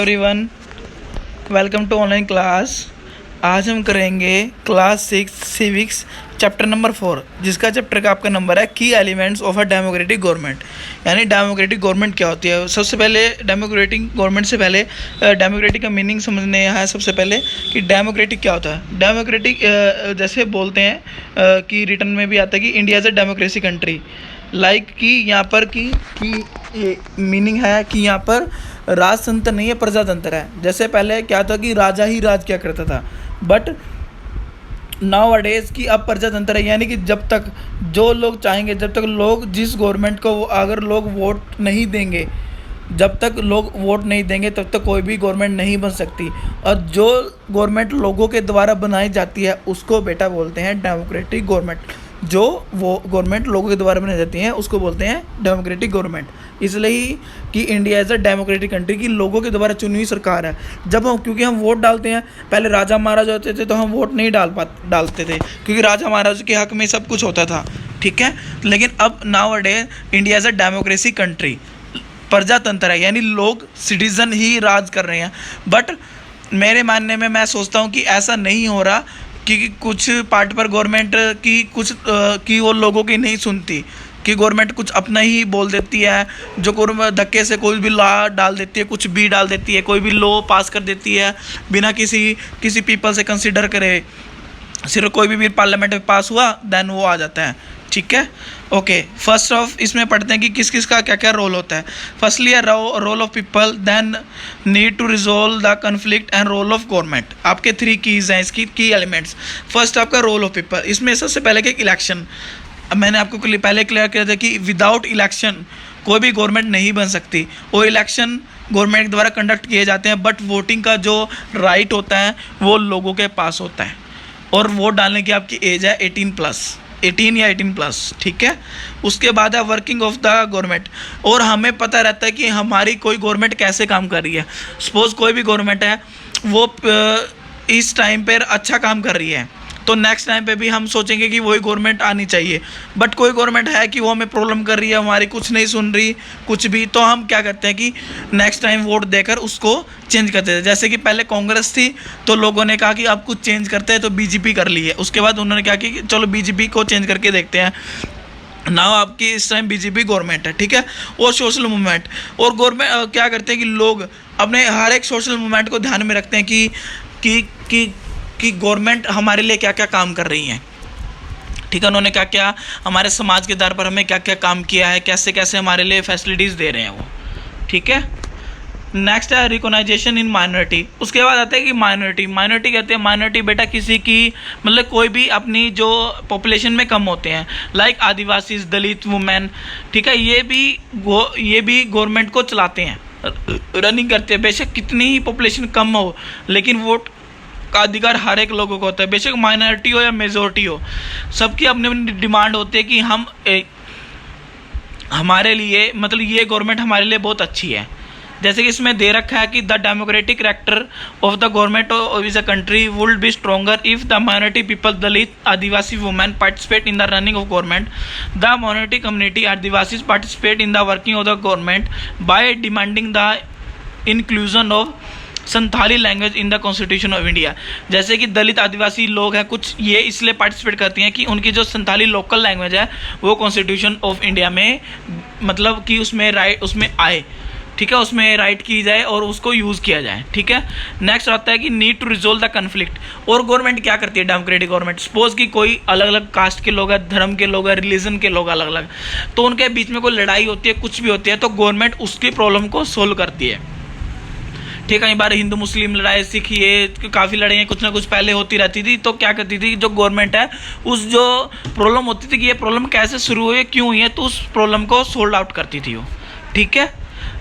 Everyone, welcome to online class. आज हम करेंगे क्लास 6 सिविक्स चैप्टर नंबर 4, जिसका चैप्टर का आपका नंबर है की elements of a democratic government. यानी डेमोक्रेटिक गवर्नमेंट क्या होती है। सबसे पहले डेमोक्रेटिक गवर्नमेंट से पहले डेमोक्रेटिक का मीनिंग समझने है। सबसे पहले कि डेमोक्रेटिक क्या होता है। डेमोक्रेटिक जैसे बोलते हैं कि रिटर्न में भी आता है कि India is a democracy country. Like कि यहाँ पर की मीनिंग है कि यहाँ पर राजतंत्र नहीं है, प्रजातंत्र है। जैसे पहले क्या था कि राजा ही राज क्या करता था, बट नाउ अडेज की अब प्रजातंत्र है। यानी कि जब तक जो लोग चाहेंगे, जब तक लोग जिस गवर्नमेंट को अगर लोग वोट नहीं देंगे, जब तक लोग वोट नहीं देंगे तब तक कोई भी गवर्नमेंट नहीं बन सकती। और जो गवर्नमेंट लोगों के द्वारा बनाई जाती है उसको बेटा बोलते हैं डेमोक्रेटिक गवर्नमेंट। जो वो गवर्नमेंट लोगों के द्वारा बनाई जाती है उसको बोलते हैं डेमोक्रेटिक गवर्नमेंट। इसलिए कि India as a democratic country की लोगों के द्वारा चुनी हुई सरकार है। जब हम क्योंकि हम वोट डालते हैं, पहले राजा महाराजा होते थे तो हम वोट नहीं डालते थे, क्योंकि राजा महाराजा के हक में सब कुछ होता था, ठीक है। लेकिन अब nowadays India as a democracy country, प्रजातंत्र है, यानी लोग सिटीजन ही राज कर रहे हैं। बट मेरे मानने में मैं सोचता हूँ कि ऐसा नहीं हो रहा, क्योंकि कुछ पार्ट पर गवर्नमेंट की कुछ की वो लोगों की नहीं सुनती, कि गवर्नमेंट कुछ अपना ही बोल देती है। जो धक्के से कोई भी लॉ डाल देती है, कुछ भी डाल देती है, कोई भी लॉ पास कर देती है बिना किसी पीपल से कंसिडर करे। सिर्फ कोई भी बिल पार्लियामेंट में पास हुआ देन वो आ जाता है, ठीक है। ओके, फर्स्ट ऑफ इसमें पढ़ते हैं कि किस किस का क्या क्या रोल होता है। Firstly role of people, then need to resolve the conflict and role of government. आपके 3 कीज़ हैं इसकी, की एलिमेंट्स। फर्स्ट आपका रोल ऑफ पीपल, इसमें सबसे पहले कि इलेक्शन। मैंने आपको पहले क्लियर किया था कि विदाउट इलेक्शन कोई भी गवर्नमेंट नहीं बन सकती। और इलेक्शन गवर्नमेंट के द्वारा कंडक्ट किए जाते हैं, बट वोटिंग का जो राइट होता है वो लोगों के पास होता है। और वोट डालने की आपकी एज है 18 या 18+, ठीक है। उसके बाद है वर्किंग ऑफ द गवर्नमेंट, और हमें पता रहता है कि हमारी कोई गवर्नमेंट कैसे काम कर रही है। सपोज कोई भी गवर्नमेंट है वो इस टाइम पर अच्छा काम कर रही है, तो नेक्स्ट टाइम पे भी हम सोचेंगे कि वही गवर्नमेंट आनी चाहिए। बट कोई गवर्नमेंट है कि वो हमें प्रॉब्लम कर रही है, हमारी कुछ नहीं सुन रही कुछ भी, तो हम क्या करते हैं कि नेक्स्ट टाइम वोट देकर उसको चेंज करते थे। जैसे कि पहले कांग्रेस थी तो लोगों ने कहा कि आप कुछ चेंज करते हैं, तो बीजेपी कर ली है। उसके बाद उन्होंने कहा कि चलो बीजेपी को चेंज करके देखते हैं। नाउ आपकी इस टाइम बीजेपी गवर्नमेंट है, ठीक है। और सोशल मूवमेंट, और गवर्नमेंट क्या करते हैं कि लोग अपने हर एक सोशल मूवमेंट को ध्यान में रखते हैं कि गवर्नमेंट हमारे लिए क्या क्या काम कर रही है, ठीक है। उन्होंने क्या क्या हमारे समाज के आधार पर हमें क्या क्या काम किया है, कैसे कैसे हमारे लिए फैसिलिटीज़ दे रहे हैं वो, ठीक है। नेक्स्ट है रिकॉग्नाइजेशन इन माइनॉरिटी। उसके बाद आता है कि माइनॉरिटी कहते हैं, माइनॉरिटी बेटा किसी की मतलब कोई भी अपनी जो पॉपुलेशन में कम होते हैं, लाइक आदिवासी, दलित, वुमेन, ठीक है। ये भी गवर्नमेंट को चलाते हैं, रनिंग करते हैं। बेशक कितनी ही पॉपुलेशन कम हो, लेकिन वोट का अधिकार हर एक लोगों को होता है। बेशक माइनॉरिटी हो या मेजॉरिटी हो, सबकी अपनी अपनी डिमांड होती है कि हमारे लिए मतलब ये गवर्नमेंट हमारे लिए बहुत अच्छी है। जैसे कि इसमें दे रखा है कि the democratic character of the government of is a country would be stronger if the minority people, Dalit, Adivasi, women participate in the running of government. The minority community Adivasi participate in the working of the government by demanding the inclusion of Santhali language in the constitution of India. जैसे कि दलित आदिवासी लोग हैं कुछ, ये इसलिए participate करती हैं कि उनकी जो संथाली लोकल लैंग्वेज है वो कॉन्स्टिट्यूशन ऑफ इंडिया में मतलब कि उसमें आए, ठीक है, उसमें राइट की जाए और उसको यूज़ किया जाए, ठीक है। नेक्स्ट आता है कि need to resolve the conflict. और गवर्नमेंट क्या करती है डेमोक्रेटिक गवर्नमेंट, सपोज कि कोई अलग अलग कास्ट के लोग हैं, धर्म के लोग हैं, रिलीजन के लोग अलग अलग, तो उनके बीच में कोई लड़ाई होती है, कुछ भी होती है, तो गवर्नमेंट उसकी प्रॉब्लम को सोल्व करती है, ठीक है। कई बार हिंदू मुस्लिम लड़ाई, सिख, ये काफ़ी लड़ाइयाँ कुछ ना कुछ पहले होती रहती थी, तो क्या करती थी जो गवर्नमेंट है उस जो प्रॉब्लम होती थी कि ये प्रॉब्लम कैसे शुरू हुई है, क्यों हुई है, तो उस प्रॉब्लम को सोल्व आउट करती थी वो, ठीक है।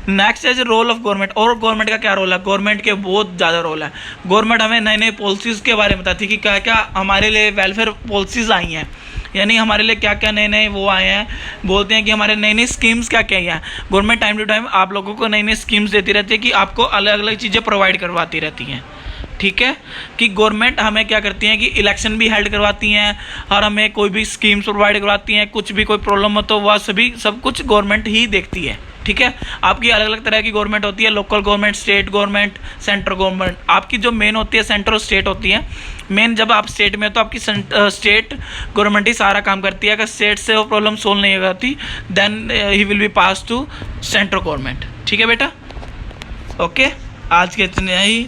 नेक्स्ट है रोल ऑफ गवर्नमेंट। और गवर्नमेंट का क्या रोल है, गवर्नमेंट के बहुत ज़्यादा रोल है। गवर्नमेंट हमें नए नए पॉलिसीज़ के बारे में बताती है कि क्या क्या हमारे लिए वेलफेयर पॉलिसीज़ आई हैं, यानी हमारे लिए क्या क्या नए नए वो आए हैं। बोलते हैं कि हमारे नई नई स्कीम्स क्या क्या हैं। गवर्नमेंट टाइम टू टाइम आप लोगों को नई नई स्कीम्स देती रहती है कि आपको अलग अलग चीज़ें प्रोवाइड करवाती रहती हैं, ठीक है। कि गवर्नमेंट हमें क्या करती हैं कि इलेक्शन भी हेल्ड करवाती हैं और हमें कोई भी स्कीम्स प्रोवाइड करवाती हैं, कुछ भी कोई प्रॉब्लम हो तो वह सब कुछ गवर्नमेंट ही देखती है। ठीक है। आपकी अलग अलग तरह की गवर्नमेंट होती है, local government, state government, central government. आपकी जो मेन होती है सेंट्रल और स्टेट होती है। मेन जब आप स्टेट में हो तो आपकी स्टेट गवर्नमेंट ही सारा काम करती है। अगर स्टेट से वो प्रॉब्लम सोल्व नहीं होती then he will be pass to central government. ठीक है बेटा, ओके। आज के इतने ही।